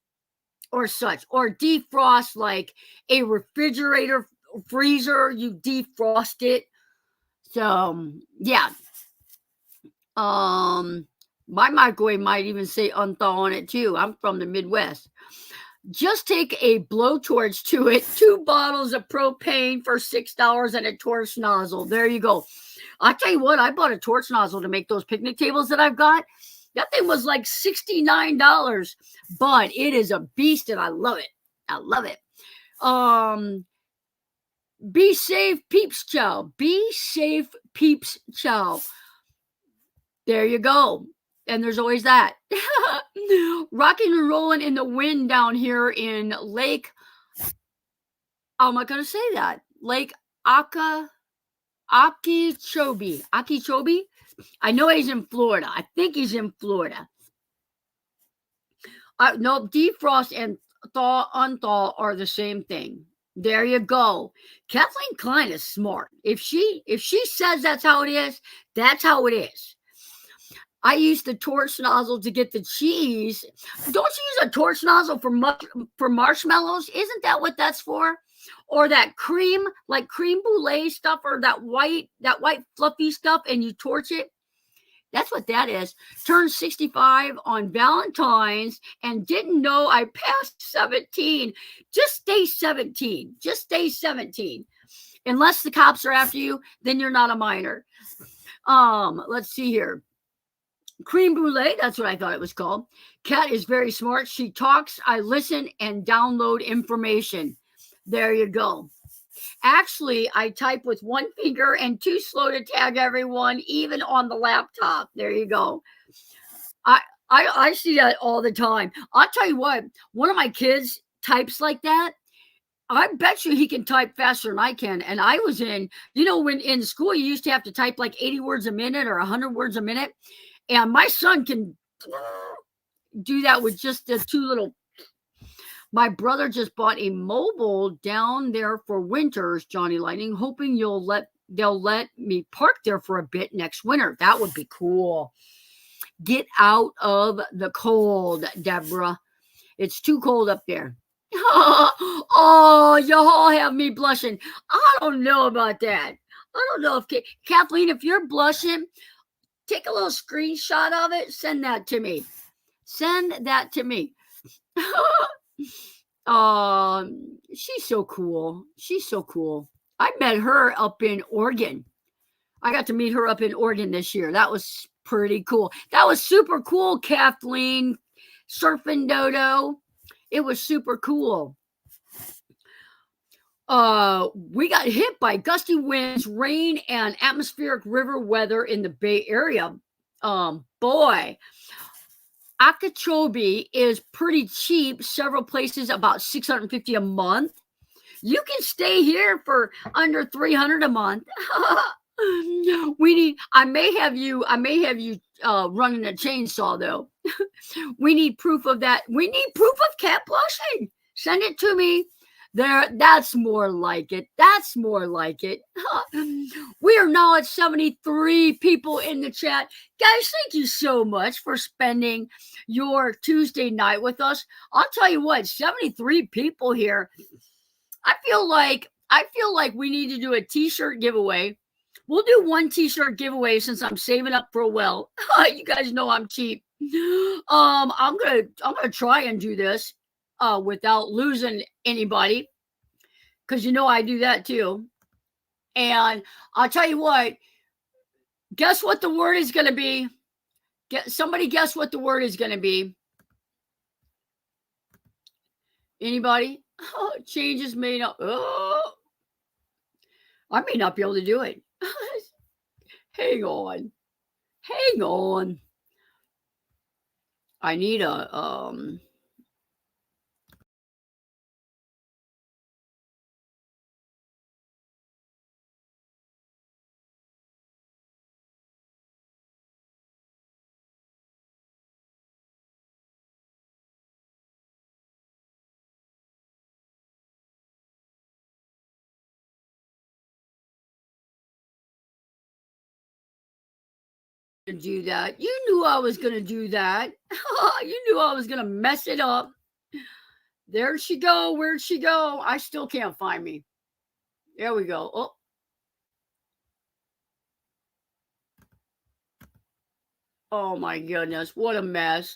Speaker 1: such, or defrost like a refrigerator freezer, you defrost it. So yeah. My microwave might even say unthaw on it too. I'm from the Midwest. Just take a blowtorch to it, 2 bottles of propane for $6 and a torch nozzle. There you go. I'll tell you what, I bought a torch nozzle to make those picnic tables that I've got. That thing was like $69, but it is a beast and I love it. I love it. Um, be safe, peeps chow. Be safe, peeps chow. There you go. And there's always that. Rocking and rolling in the wind down here in Lake. How am I going to say that? Lake Aka Okeechobee. Okeechobee? I know he's in Florida. I think he's in Florida. No, defrost and thaw, unthaw are the same thing. There you go. Kathleen Klein is smart. If she says that's how it is, that's how it is. I use the torch nozzle to get the cheese. Don't you use a torch nozzle for marshmallows? Isn't that what that's for? Or that cream, like creme brulee stuff, or that white fluffy stuff, and you torch it? That's what that is. Turned 65 on Valentine's and didn't know I passed 17. Just stay 17. Just stay 17. Unless the cops are after you, then you're not a minor. Let's see here. Cream brulee, that's what I thought it was called. Kat is very smart. She talks, I listen, and download information. There you go. Actually, I type with one finger and too slow to tag everyone, even on the laptop. There you go. I see that all the time. I'll tell you what, one of my kids types like that. I bet you he can type faster than I can. And I was when in school you used to have to type like 80 words a minute or 100 words a minute. And my son can do that with just the two little. My brother just bought a mobile down there for winters, Johnny Lightning, hoping they'll let me park there for a bit next winter. That would be cool. Get out of the cold, Deborah. It's too cold up there. Oh, y'all have me blushing. I don't know about that. I don't know if Kathleen, if you're blushing, take a little screenshot of it. Send that to me. Send that to me. She's so cool. She's so cool. I met her up in Oregon. I got to meet her up in Oregon this year. That was pretty cool. That was super cool, Kathleen. Surfing Dodo. It was super cool. We got hit by gusty winds, rain, and atmospheric river weather in the Bay Area. Boy. Okeechobee is pretty cheap. Several places about $650 a month. You can stay here for under $300 a month. I may have you running a chainsaw though. We need proof of that. We need proof of cat blushing. Send it to me. That's more like it. That's more like it. We are now at 73 people in the chat. Guys, thank you so much for spending your Tuesday night with us. I'll tell you what, 73 people here. I feel like we need to do a t-shirt giveaway. We'll do one t-shirt giveaway since I'm saving up for a well. You guys know I'm cheap. I'm gonna try and do this without losing anybody, because I do that too. And I'll tell you what, guess what the word is going to be? Somebody guess what the word is going to be. Anybody? Changes may not. I may not be able to do it. Hang on. I need a to do that. You knew I was going to do that. You knew I was going to mess it up. There she go. Where'd she go? I still can't find me. There we go. Oh. Oh my goodness. What a mess.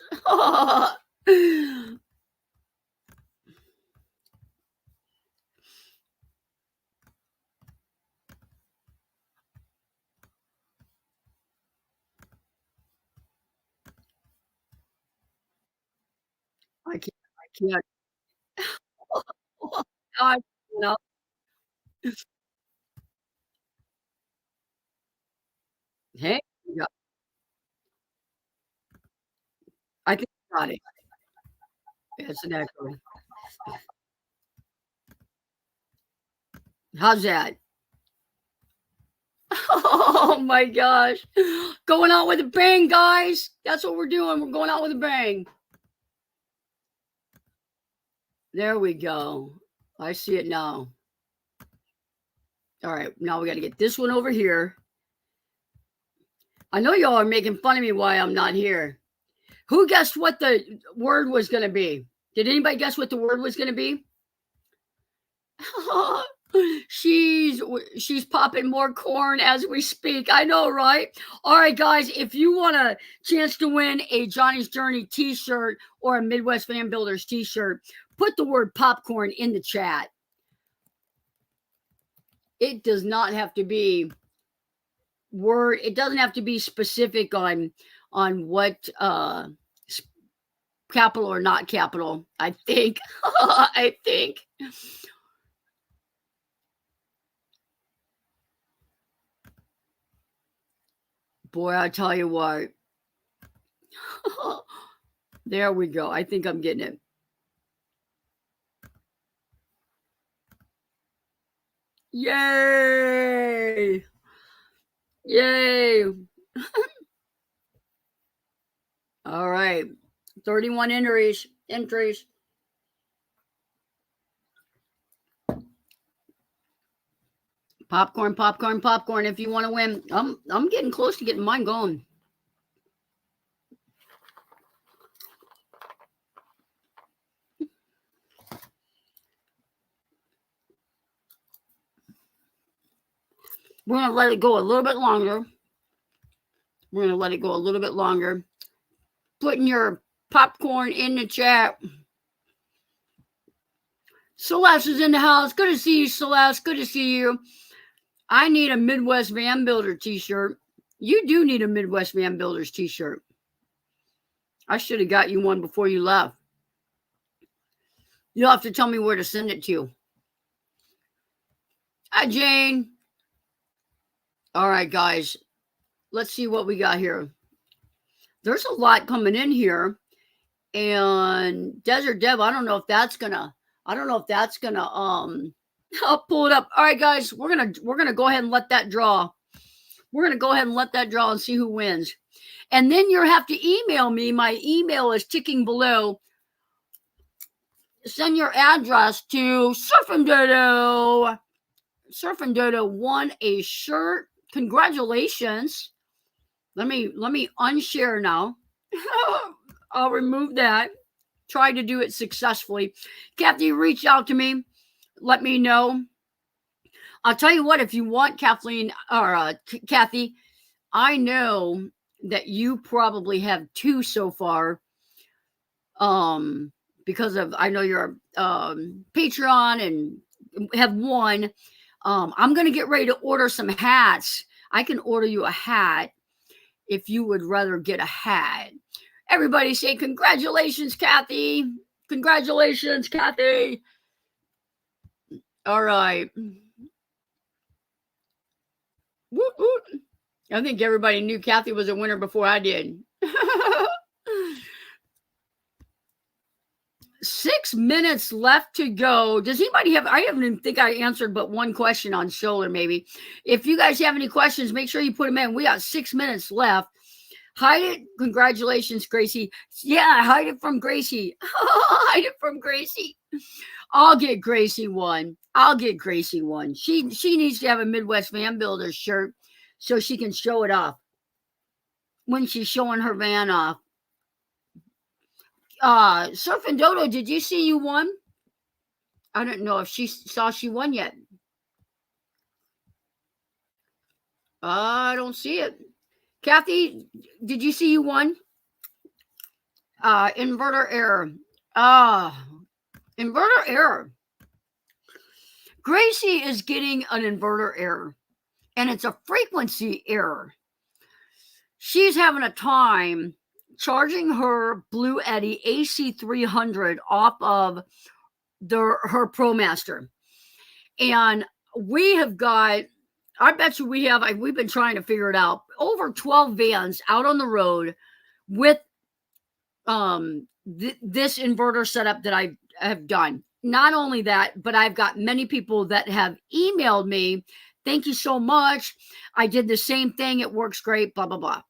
Speaker 1: I can't. I you know, hey, yeah, I think I got it. It's an echo. How's that? Oh my gosh. Going out with a bang, guys. That's what we're doing. We're going out with a bang. There we go. I see it now. All right, now we got to get this one over here. I know y'all are making fun of me why I'm not here. Who guessed what the word was going to be? Did anybody guess what the word was going to be? she's popping more corn as we speak. I know, right? All right, guys, if you want a chance to win a Johnny's Journey t-shirt or a Midwest Van Builders t-shirt, put the word popcorn in the chat. It does not have to be word. It doesn't have to be specific on what capital or not capital. I think. I think. Boy, I tell you what. There we go. I think I'm getting it. Yay! Yay! All right. 31 entries. Popcorn, popcorn, popcorn. If you want to win, I'm getting close to getting mine going. We're gonna let it go a little bit longer. Putting your popcorn in the chat. Celeste is in the house. Good to see you, Celeste. Good to see you. I need a Midwest Van Builder t-shirt. You do need a Midwest Van Builders t-shirt. I should have got you one before you left. You'll have to tell me where to send it to. Hi, Jane. All right, guys. Let's see what we got here. There's a lot coming in here. And Desert Deb, I don't know if that's gonna I'll pull it up. All right, guys, we're gonna go ahead and let that draw. And see who wins. And then you'll have to email me. My email is ticking below. Send your address to Surf and Dodo. Surf and Dodo won a shirt. Congratulations. Let me unshare now. I'll remove that. Try to do it successfully. Kathy, reach out to me. Let me know. I'll tell you what, if you want, Kathleen or Kathy, I know that you probably have two so far. Because of I know you're Patreon and have one. I'm gonna get ready to order some hats. I can order you a hat if you would rather get a hat. Everybody say congratulations, Kathy. Congratulations, Kathy. All right. Woot, woot. I think everybody knew Kathy was a winner before I did. 6 minutes left to go. Does anybody have, I don't even think I answered but one question on solar maybe. If you guys have any questions, make sure you put them in. We got 6 minutes left. Hide it. Congratulations, Gracie. Yeah, hide it from Gracie. Hide it from Gracie. I'll get Gracie one. She needs to have a Midwest Van Builder shirt so she can show it off when she's showing her van off. Surf and Dodo, did you see you won? I don't know if she saw she won yet. I don't see it. Kathy, did you see you won? Inverter error. Inverter error. Gracie is getting an inverter error, and it's a frequency error. She's having a time charging her Blue Eddy AC300 off of her ProMaster. And we have got, I bet you we've been trying to figure it out, over 12 vans out on the road with this inverter setup that I have done. Not only that, but I've got many people that have emailed me, thank you so much, I did the same thing, it works great, blah blah blah.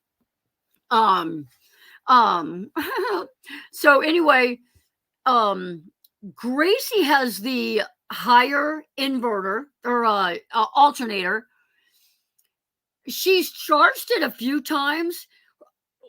Speaker 1: So anyway, Gracie has the higher inverter or alternator. She's charged it a few times.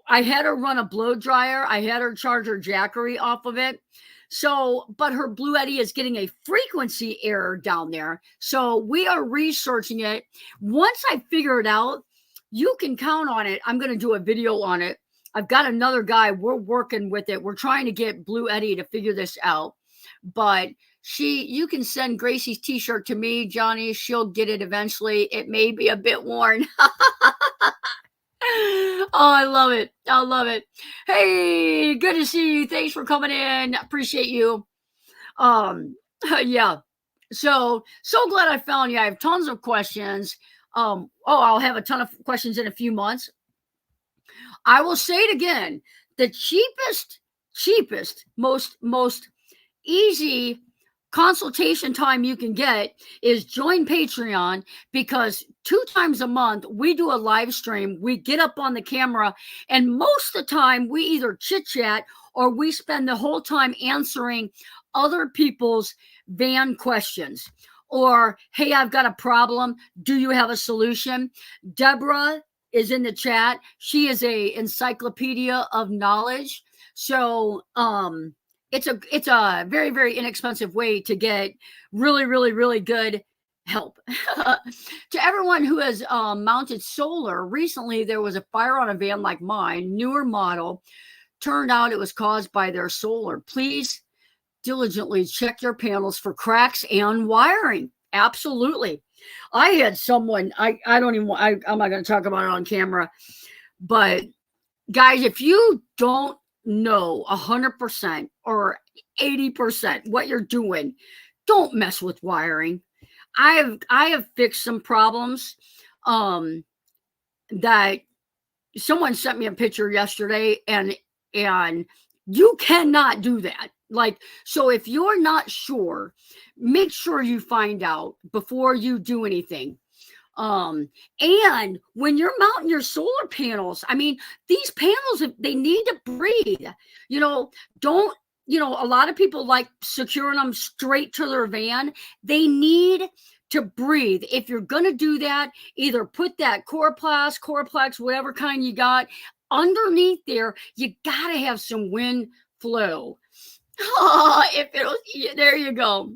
Speaker 1: I had her run a blow dryer. I had her charge her Jackery off of it. So, but her Bluetti is getting a frequency error down there. So we are researching it. Once I figure it out, you can count on it. I'm going to do a video on it. I've got another guy. We're working with it. We're trying to get Bluetti to figure this out. But you can send Gracie's t-shirt to me, Jonnie. She'll get it eventually. It may be a bit worn. Oh, I love it. I love it. Hey, good to see you. Thanks for coming in. Appreciate you. Yeah. So glad I found you. I have tons of questions. I'll have a ton of questions in a few months. I will say it again. The cheapest, most easy consultation time you can get is join Patreon, because 2 times a month we do a live stream. We get up on the camera, and most of the time we either chit chat or we spend the whole time answering other people's van questions. Or, hey, I've got a problem. Do you have a solution? Deborah is in the chat. She is a encyclopedia of knowledge. So, it's a very, very inexpensive way to get really, really, really good help. To everyone who has mounted solar, recently there was a fire on a van like mine, newer model. Turned out it was caused by their solar. Please diligently check your panels for cracks and wiring. Absolutely. I had someone, I'm not going to talk about it on camera, but guys, if you don't know 100% or 80% what you're doing, don't mess with wiring. I have fixed some problems that someone sent me a picture yesterday, and you cannot do that. Like, so if you're not sure, make sure you find out before you do anything. And when you're mounting your solar panels, I mean, these panels, they need to breathe. A lot of people like securing them straight to their van. They need to breathe. If you're going to do that, either put that Coraplex, whatever kind you got underneath there. You got to have some wind flow. There you go.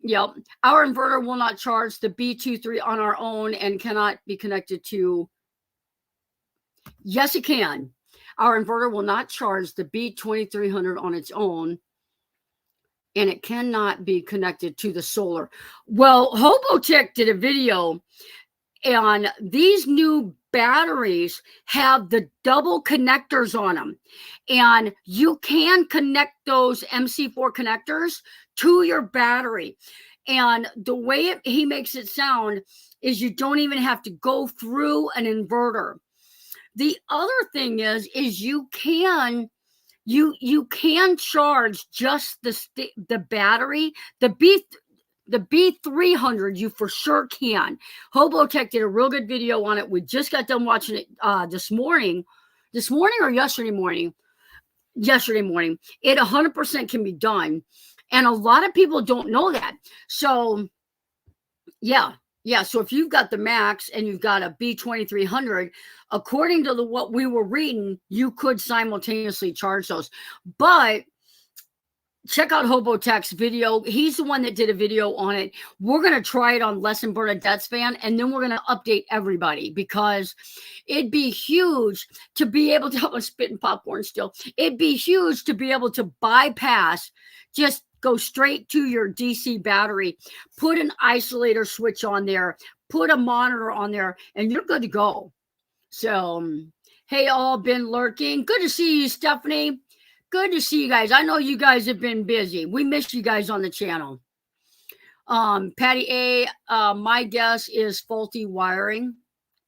Speaker 1: Yep. Our inverter will not charge the B23 on our own and cannot be connected to. Yes, it can. Our inverter will not charge the B2300 on its own, and it cannot be connected to the solar. Well, Hobotech did a video, and these new batteries have the double connectors on them, and you can connect those MC4 connectors to your battery. And the way he makes it sound is you don't even have to go through an inverter. The other thing is you can charge just the battery, the B300, you for sure can. Hobotech did a real good video on it. We just got done watching it this morning or yesterday morning. Yesterday morning. It 100% can be done. And a lot of people don't know that. So, yeah. So if you've got the Max and you've got a B2300, according to what we were reading, you could simultaneously charge those. But check out Hobotech's video. He's the one that did a video on it. We're going to try it on Les and Bernadette's van, and then we're going to update everybody, because it'd be huge to be able to, I'm spitting popcorn still. It'd be huge to be able to bypass, just go straight to your DC battery, put an isolator switch on there, put a monitor on there, and you're good to go. So, hey, all been lurking. Good to see you, Stephanie. Good to see you guys. I know you guys have been busy. We miss you guys on the channel. Patty A, my guess is faulty wiring.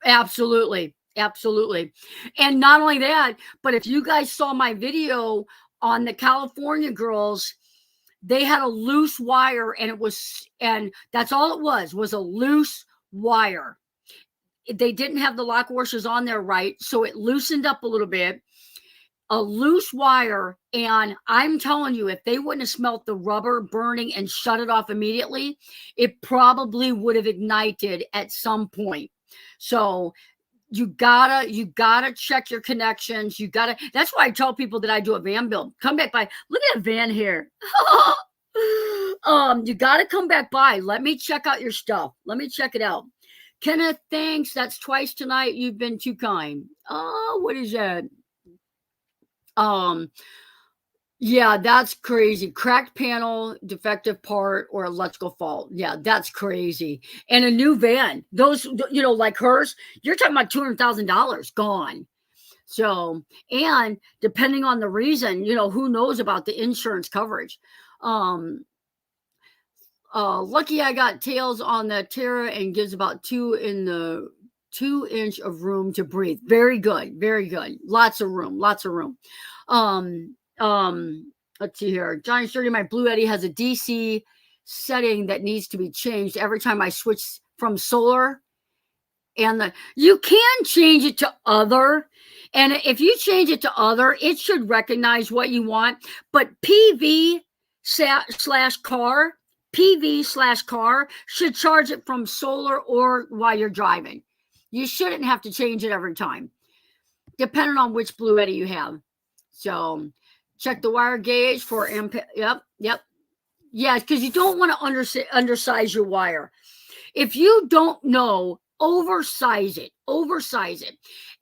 Speaker 1: Absolutely. Absolutely. And not only that, but if you guys saw my video on the California girls, they had a loose wire, and that's all it was a loose wire. They didn't have the lock washers on there right, so it loosened up a little bit. A loose wire, and I'm telling you, if they wouldn't have smelt the rubber burning and shut it off immediately, it probably would have ignited at some point. So you gotta check your connections. That's why I tell people that I do a van build. Come back by. Look at that van here. You gotta come back by. Let me check out your stuff. Let me check it out. Kenneth, thanks. That's twice tonight. You've been too kind. Oh, what is that? Yeah, that's crazy. Cracked panel, defective part, or electrical fault. Yeah, that's crazy. And a new van. Those, like hers, you're talking about $200,000 gone. So, and depending on the reason, who knows about the insurance coverage. Lucky I got tails on the Terra and gives about 2-inch of room to breathe. Very good. Very good. Lots of room. Let's see here. Johnny Sturdy, my Blue Eddy has a DC setting that needs to be changed every time I switch from solar. And you can change it to other. And if you change it to other, it should recognize what you want. But PV/car should charge it from solar or while you're driving. You shouldn't have to change it every time, depending on which Blue Eddy you have. So check the wire gauge for impact. Yep. Yeah, because you don't want to undersize your wire. If you don't know, oversize it.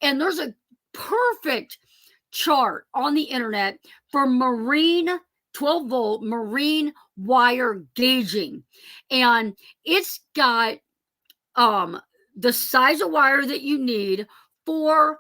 Speaker 1: And there's a perfect chart on the internet for marine 12-volt marine wire gauging. And it's got the size of wire that you need for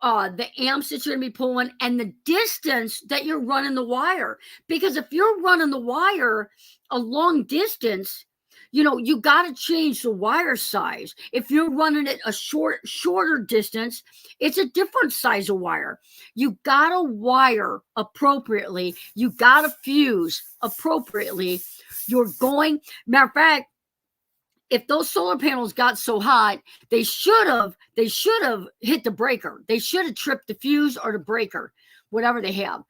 Speaker 1: the amps that you're going to be pulling and the distance that you're running the wire. Because if you're running the wire a long distance, you got to change the wire size. If you're running it a shorter distance, it's a different size of wire. You got to wire appropriately. You got to fuse appropriately. Matter of fact, if those solar panels got so hot, they should have hit the breaker. They should have tripped the fuse or the breaker, whatever they have.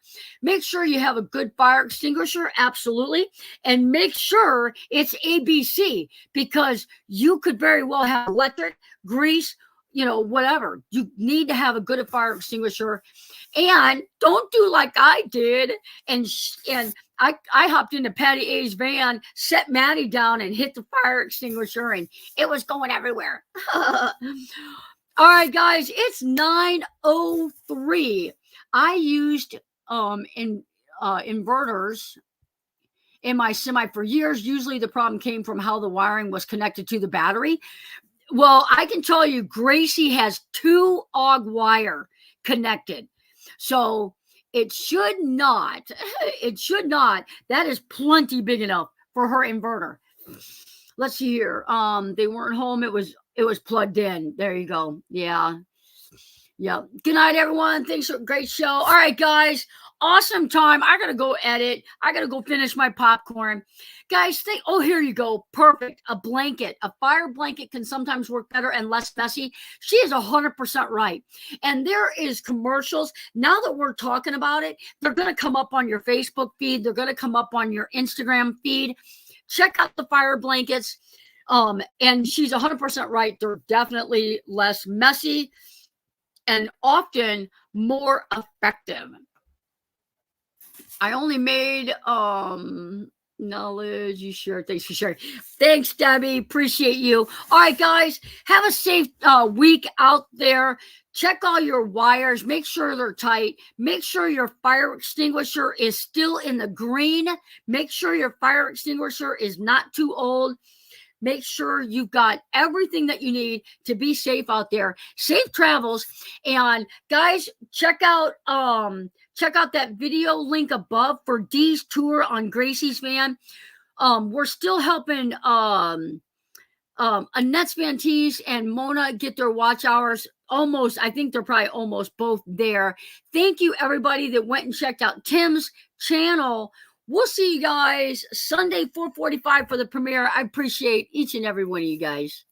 Speaker 1: Make sure you have a good fire extinguisher, absolutely. And make sure it's ABC, because you could very well have electric, grease, whatever. You need to have a good fire extinguisher. And don't do like I did and I hopped into Patty A's van, set Maddie down, and hit the fire extinguisher, and it was going everywhere. All right, guys, it's 9:03. I used inverters in my semi for years. Usually the problem came from how the wiring was connected to the battery. Well, I can tell you, Gracie has 2 AUG wire connected. So it should not. That is plenty big enough for her inverter. Let's see here. They weren't home. It was plugged in. There you go. Yeah. Good night, everyone. Thanks for a great show. All right, guys. Awesome time. I got to go edit. I got to go finish my popcorn. Guys, here you go. Perfect. A blanket. A fire blanket can sometimes work better and less messy. She is 100% right. And there is commercials. Now that we're talking about it, they're going to come up on your Facebook feed. They're going to come up on your Instagram feed. Check out the fire blankets. And she's 100% right. They're definitely less messy and often more effective. I only made knowledge you shared. Thanks for sharing. Thanks, Debbie. Appreciate you. All right, guys, have a safe week out there. Check all your wires. Make sure they're tight. Make sure your fire extinguisher is still in the green. Make sure your fire extinguisher is not too old. Make sure you've got everything that you need to be safe out there. Safe travels. And guys, check out check out that video link above for Dee's tour on Gracie's van. We're still helping Annette's Van Tees and Mona get their watch hours almost. I think they're probably almost both there. Thank you, everybody that went and checked out Tim's channel. We'll see you guys Sunday, 4:45 for the premiere. I appreciate each and every one of you guys.